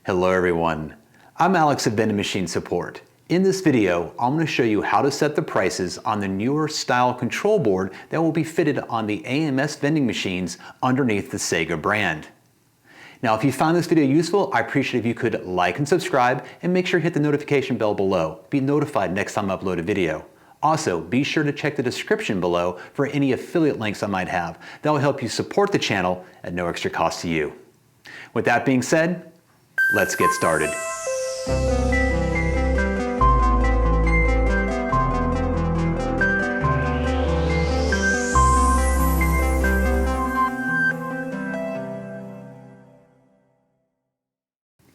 Hello everyone, I'm Alex at Vending Machine Support. In this video, I'm going to show you how to set the prices on the newer style control board that will be fitted on the AMS vending machines underneath the Seaga brand. Now if you found this video useful, I appreciate if you could like and subscribe and make sure to hit the notification bell below. Be notified next time I upload a video. Also, be sure to check the description below for any affiliate links I might have. That will help you support the channel at no extra cost to you. With that being said, let's get started.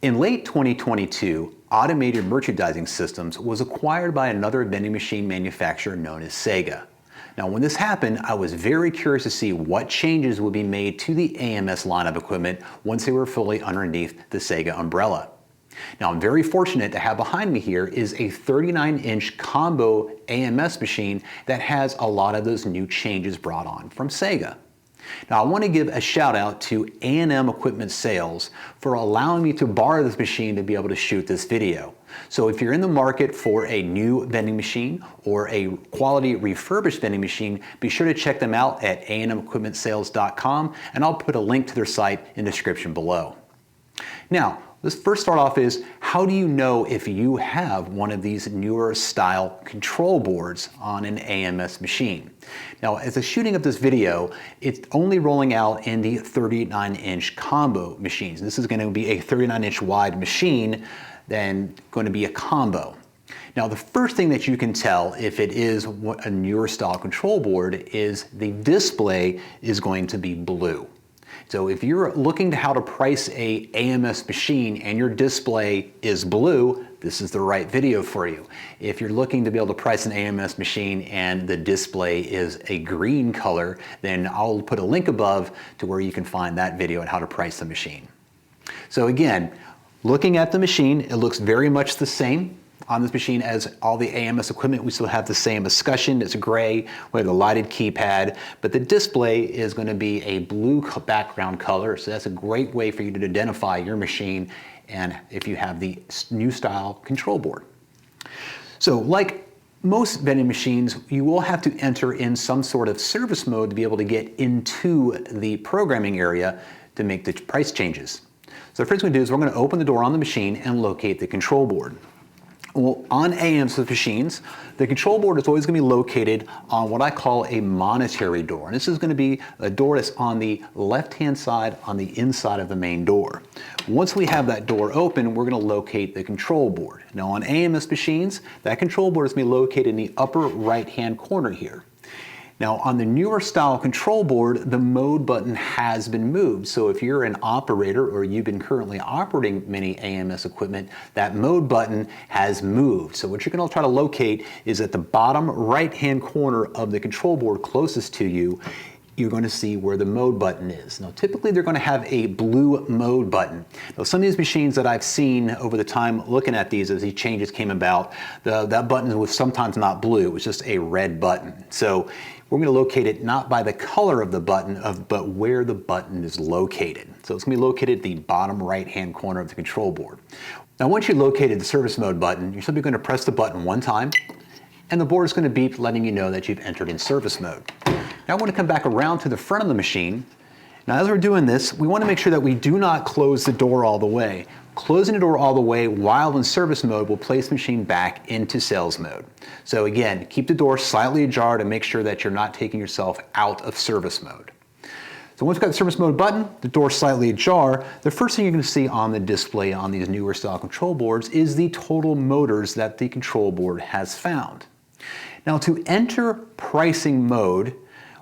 In late 2022, Automated Merchandising Systems was acquired by another vending machine manufacturer known as Seaga. Now when this happened, I was very curious to see what changes would be made to the AMS line of equipment once they were fully underneath the Seaga umbrella. Now I'm very fortunate to have behind me here is a 39-inch combo AMS machine that has a lot of those new changes brought on from Seaga. Now I want to give a shout out to A&M Equipment Sales for allowing me to borrow this machine to be able to shoot this video. So if you're in the market for a new vending machine or a quality refurbished vending machine, be sure to check them out at amsequipmentsales.com, and I'll put a link to their site in the description below. Now, let's first start off is, how do you know if you have one of these newer style control boards on an AMS machine? Now, as a shooting of this video, it's only rolling out in the 39-inch combo machines. This is going to be a 39-inch wide machine, then going to be a combo. Now, the first thing that you can tell if it is a newer style control board is the display is going to be blue. So if you're looking to how to price a AMS machine and your display is blue, this is the right video for you. If you're looking to be able to price an AMS machine and the display is a green color, then I'll put a link above to where you can find that video on how to price the machine. So again, looking at the machine, it looks very much the same on this machine as all the AMS equipment. We still have the same escutcheon. It's gray with a lighted keypad, but the display is going to be a blue background color. So that's a great way for you to identify your machine and if you have the new style control board. So like most vending machines, you will have to enter in some sort of service mode to be able to get into the programming area to make the price changes. So the first thing we do is we're going to open the door on the machine and locate the control board. Well, on AMS machines, the control board is always going to be located on what I call a monetary door. And this is going to be a door that's on the left-hand side on the inside of the main door. Once we have that door open, we're going to locate the control board. Now on AMS machines, that control board is going to be located in the upper right-hand corner here. Now on the newer style control board, the mode button has been moved. So if you're an operator or you've been currently operating many AMS equipment, that mode button has moved. So what you're going to try to locate is at the bottom right-hand corner of the control board closest to you, you're going to see where the mode button is. Now typically they're going to have a blue mode button. Now some of these machines that I've seen over the time looking at these as these changes came about, that button was sometimes not blue, it was just a red button. So we're going to locate it not by the color of the button, but where the button is located. So it's going to be located at the bottom right-hand corner of the control board. Now once you located the service mode button, you're simply going to press the button one time, and the board is going to beep letting you know that you've entered in service mode. Now I want to come back around to the front of the machine. Now as we're doing this, we want to make sure that we do not close the door all the way. Closing the door all the way while in service mode will place the machine back into sales mode. So again, keep the door slightly ajar to make sure that you're not taking yourself out of service mode. So once we've got the service mode button, the door slightly ajar, the first thing you're going to see on the display on these newer style control boards is the total motors that the control board has found. Now to enter pricing mode,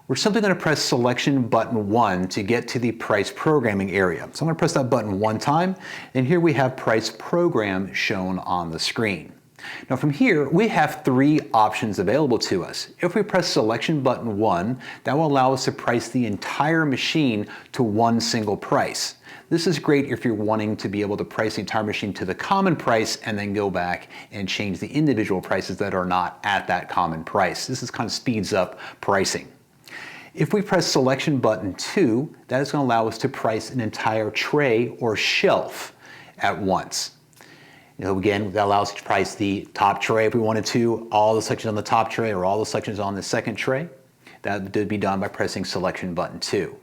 we're simply going to press selection button 1 to get to the price programming area. So I'm going to press that button one time, and here we have price program shown on the screen. Now from here, we have three options available to us. If we press selection button 1, that will allow us to price the entire machine to one single price. This is great if you're wanting to be able to price the entire machine to the common price and then go back and change the individual prices that are not at that common price. This kind of speeds up pricing. If we press selection button 2, that is going to allow us to price an entire tray or shelf. at once. Again, that allows us to price the top tray if we wanted to, all the sections on the top tray or all the sections on the second tray. That would be done by pressing selection button 2.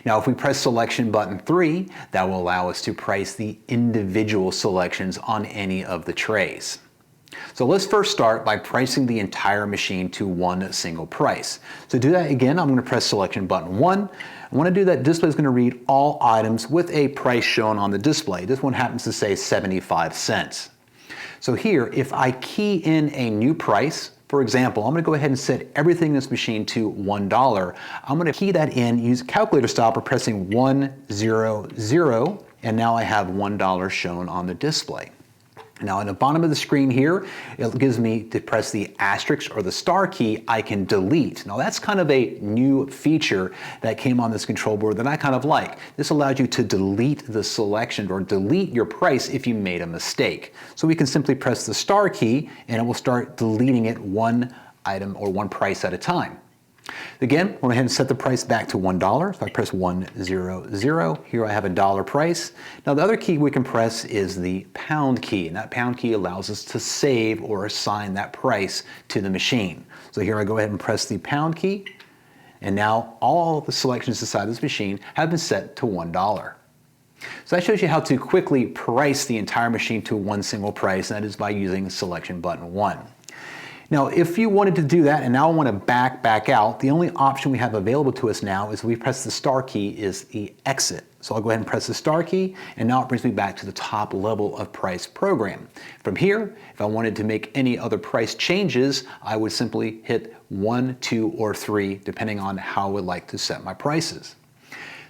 Now, if we press selection button 3, that will allow us to price the individual selections on any of the trays. So let's first start by pricing the entire machine to one single price. To do that, again, I'm going to press selection button 1. I want to do that, display is going to read all items with a price shown on the display. This one happens to say 75 cents. So here, if I key in a new price, for example, I'm going to go ahead and set everything in this machine to $1. I'm going to key that in, use calculator stop, pressing 100, and now I have $1 shown on the display. Now on the bottom of the screen here, it gives me to press the asterisk or the star key, I can delete. Now that's kind of a new feature that came on this control board that I kind of like. This allows you to delete the selection or delete your price if you made a mistake. So we can simply press the star key and it will start deleting it one item or one price at a time. Again, I went ahead and set the price back to $1. So I press 100. Here I have a dollar price. Now the other key we can press is the pound key, and that pound key allows us to save or assign that price to the machine. So here I go ahead and press the pound key, and now all the selections inside this machine have been set to $1. So that shows you how to quickly price the entire machine to one single price, and that is by using selection button 1. Now, if you wanted to do that, and now I want to back out, the only option we have available to us now is we press the star key is the exit. So I'll go ahead and press the star key, and now it brings me back to the top level of price program. From here, if I wanted to make any other price changes, I would simply hit 1, 2, or 3, depending on how I would like to set my prices.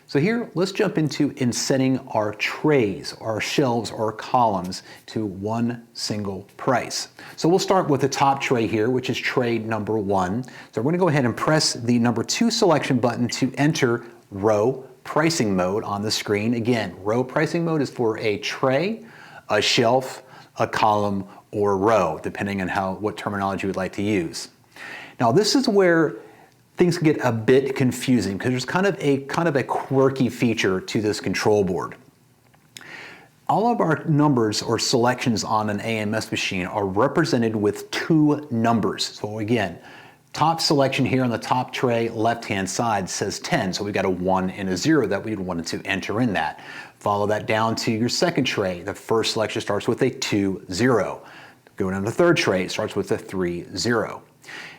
So here, let's jump into setting our trays, our shelves, or columns to one single price. So we'll start with the top tray here, which is tray number 1. So we're going to go ahead and press the number 2 selection button to enter row pricing mode on the screen. Again, row pricing mode is for a tray, a shelf, a column, or a row, depending on what terminology you would like to use. Now this is where things can get a bit confusing because there's kind of a quirky feature to this control board. All of our numbers or selections on an AMS machine are represented with 2 numbers. So again, top selection here on the top tray, left-hand side says 10. So we've got a 1 and a 0 that we'd wanted to enter in that. Follow that down to your second tray. The first selection starts with a 2, 0. Go down to the third tray, it starts with a 3, 0.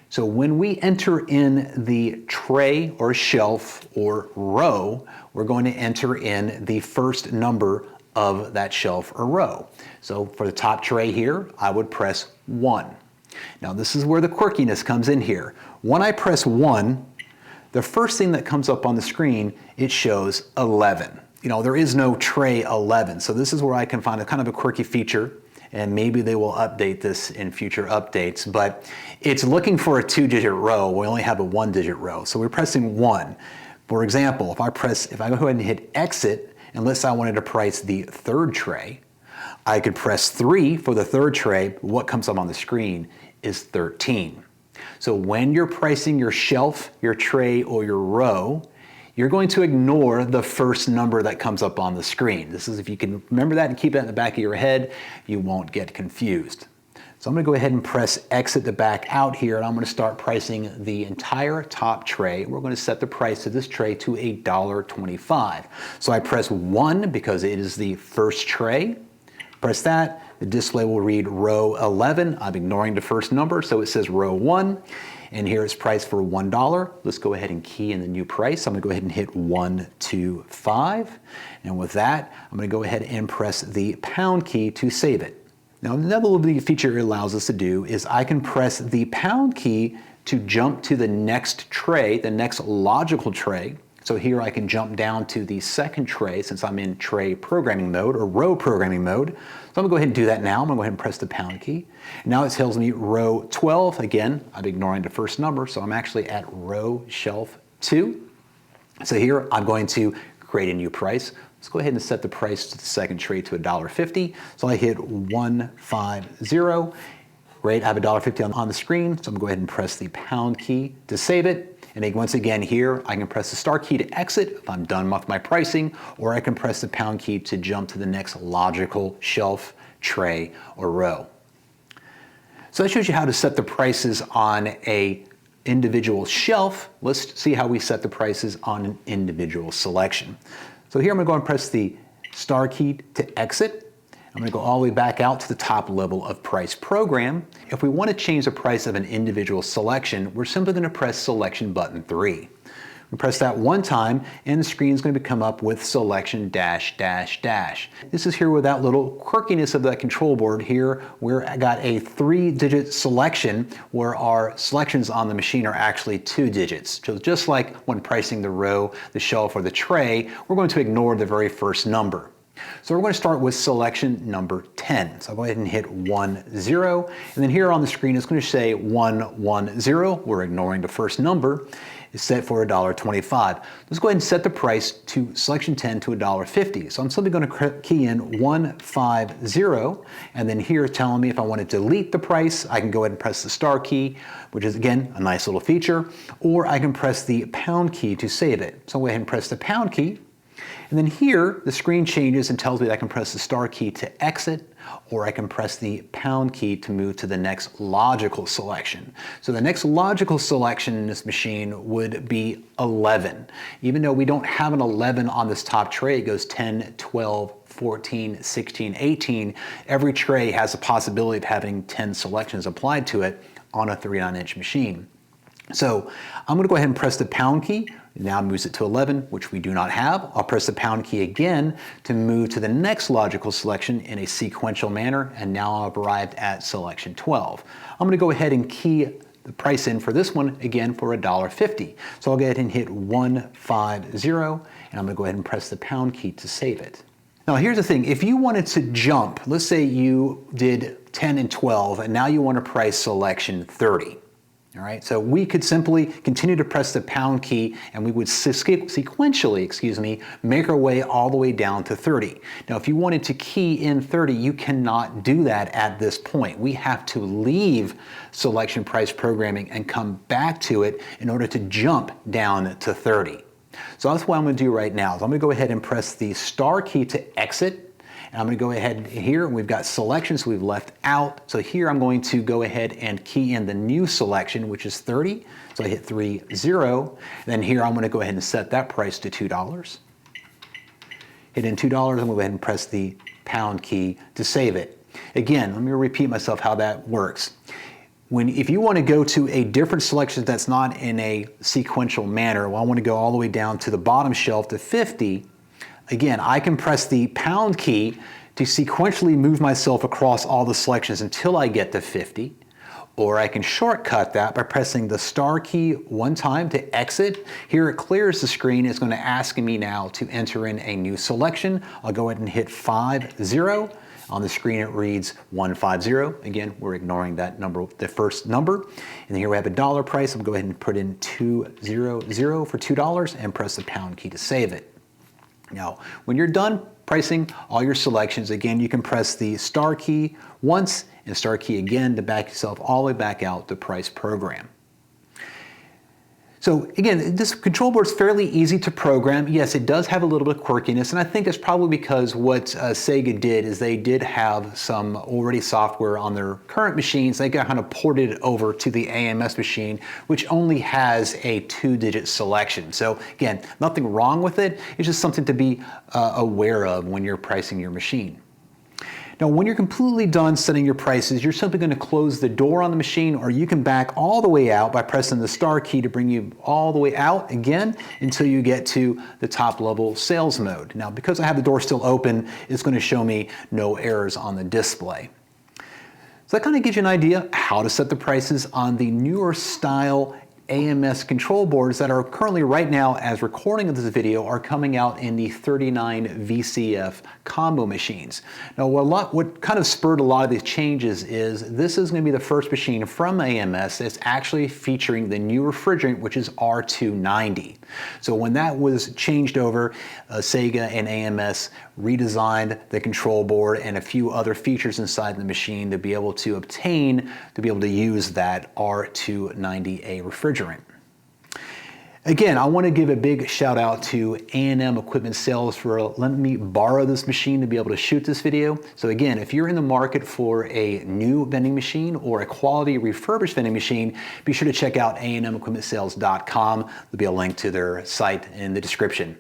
So when we enter in the tray or shelf or row, we're going to enter in the first number of that shelf or row. So for the top tray here, I would press 1. Now this is where the quirkiness comes in here. When I press 1, the first thing that comes up on the screen, it shows 11. There is no tray 11. So this is where I can find a kind of a quirky feature, and maybe they will update this in future updates, but it's looking for a 2-digit row. We only have a 1-digit row, so we're pressing 1. For example, if I go ahead and hit exit, unless I wanted to price the third tray, I could press 3 for the third tray. What comes up on the screen is 13. So when you're pricing your shelf, your tray, or your row, you're going to ignore the first number that comes up on the screen. This is, if you can remember that and keep that in the back of your head, you won't get confused. So I'm going to go ahead and press exit to back out here, and I'm going to start pricing the entire top tray. We're going to set the price of this tray to $1.25. So I press 1 because it is the first tray. Press that, the display will read row 11. I'm ignoring the first number, so it says row 1. And here it's priced for $1. Let's go ahead and key in the new price. I'm going to go ahead and hit 125. And with that, I'm going to go ahead and press the pound key to save it. Now, another little feature it allows us to do is I can press the pound key to jump to the next tray, the next logical tray. So here I can jump down to the second tray since I'm in tray programming mode or row programming mode. So I'm going to go ahead and do that now. I'm going to go ahead and press the pound key. Now it tells me row 12. Again, I'm ignoring the first number, so I'm actually at row shelf 2. So here I'm going to create a new price. Let's go ahead and set the price to the second tray to $1.50. So I hit 150. Great, I have $1.50 on the screen, so I'm going to go ahead and press the pound key to save it. And then once again here, I can press the star key to exit if I'm done with my pricing, or I can press the pound key to jump to the next logical shelf, tray, or row. So that shows you how to set the prices on an individual shelf. Let's see how we set the prices on an individual selection. So here I'm going to go and press the star key to exit. I'm going to go all the way back out to the top level of price program. If we want to change the price of an individual selection, we're simply going to press selection button 3. We press that one time and the screen is going to come up with selection dash dash dash. This is here with that little quirkiness of that control board here where I got a 3-digit selection where our selections on the machine are actually 2 digits. So just like when pricing the row, the shelf, or the tray, we're going to ignore the very first number. So we're going to start with selection number 10. So I'll go ahead and hit 10, and then here on the screen it's going to say 110. We're ignoring the first number. It's set for $1.25. Let's go ahead and set the price to selection 10 to $1.50. So I'm simply going to key in 150, and then here it's telling me if I want to delete the price, I can go ahead and press the star key, which is again a nice little feature, or I can press the pound key to save it. So I'll go ahead and press the pound key. And then here, the screen changes and tells me that I can press the star key to exit, or I can press the pound key to move to the next logical selection. So the next logical selection in this machine would be 11. Even though we don't have an 11 on this top tray, it goes 10, 12, 14, 16, 18. Every tray has a possibility of having 10 selections applied to it on a 39-inch machine. So I'm going to go ahead and press the pound key. It now moves it to 11, which we do not have. I'll press the pound key again to move to the next logical selection in a sequential manner, and now I've arrived at selection 12. I'm going to go ahead and key the price in for this one again for $1.50. So I'll go ahead and hit 150, and I'm going to go ahead and press the pound key to save it. Now here's the thing, if you wanted to jump, let's say you did 10 and 12, and now you want to price selection 30. All right, so we could simply continue to press the pound key and we would sequentially, make our way all the way down to 30. Now, if you wanted to key in 30, you cannot do that at this point. We have to leave selection price programming and come back to it in order to jump down to 30. So that's what I'm going to do right now. So I'm going to go ahead and press the star key to exit. And I'm going to go ahead here, and we've got selections we've left out. So here I'm going to go ahead and key in the new selection, which is 30. So I hit 30. Then here I'm going to go ahead and set that price to $2. Hit in $2, I'm going to go ahead and press the pound key to save it. Again, let me repeat myself how that works. If you want to go to a different selection that's not in a sequential manner, well, I want to go all the way down to the bottom shelf to 50. Again, I can press the pound key to sequentially move myself across all the selections until I get to 50, or I can shortcut that by pressing the star key one time to exit. Here it clears the screen. It's going to ask me now to enter in a new selection. I'll go ahead and hit 50. On the screen it reads 150. Again, we're ignoring that number, the first number. And here we have a dollar price. I'll go ahead and put in 200 for $2 and press the pound key to save it. Now, when you're done pricing all your selections, again, you can press the star key once and star key again to back yourself all the way back out to price program. So again, this control board is fairly easy to program. Yes, it does have a little bit of quirkiness, and I think it's probably because what Seaga did is they did have some already software on their current machines. They kind of ported it over to the AMS machine, which only has a 2-digit selection. So again, nothing wrong with it. It's just something to be aware of when you're pricing your machine. Now, when you're completely done setting your prices, you're simply going to close the door on the machine, or you can back all the way out by pressing the star key to bring you all the way out again until you get to the top level sales mode. Now, because I have the door still open, it's going to show me no errors on the display. So that kind of gives you an idea how to set the prices on the newer style AMS control boards that are currently right now, as recording of this video, are coming out in the 39 VCF combo machines. Now what kind of spurred a lot of these changes is this is going to be the first machine from AMS that's actually featuring the new refrigerant, which is R290. So when that was changed over, Seaga and AMS redesigned the control board and a few other features inside the machine to be able to use that R290A refrigerant. Again, I want to give a big shout out to A&M Equipment Sales for letting me borrow this machine to be able to shoot this video. So again, if you're in the market for a new vending machine or a quality refurbished vending machine, be sure to check out amsequipmentsales.com. There'll be a link to their site in the description.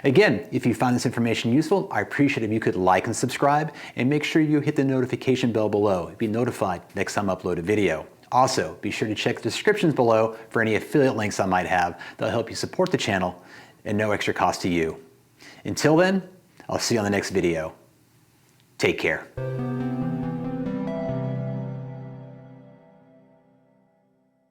Again, if you find this information useful, I appreciate if you could like and subscribe, and make sure you hit the notification bell below to be notified next time I upload a video. Also, be sure to check the descriptions below for any affiliate links I might have that'll help you support the channel and no extra cost to you. Until then, I'll see you on the next video. Take care.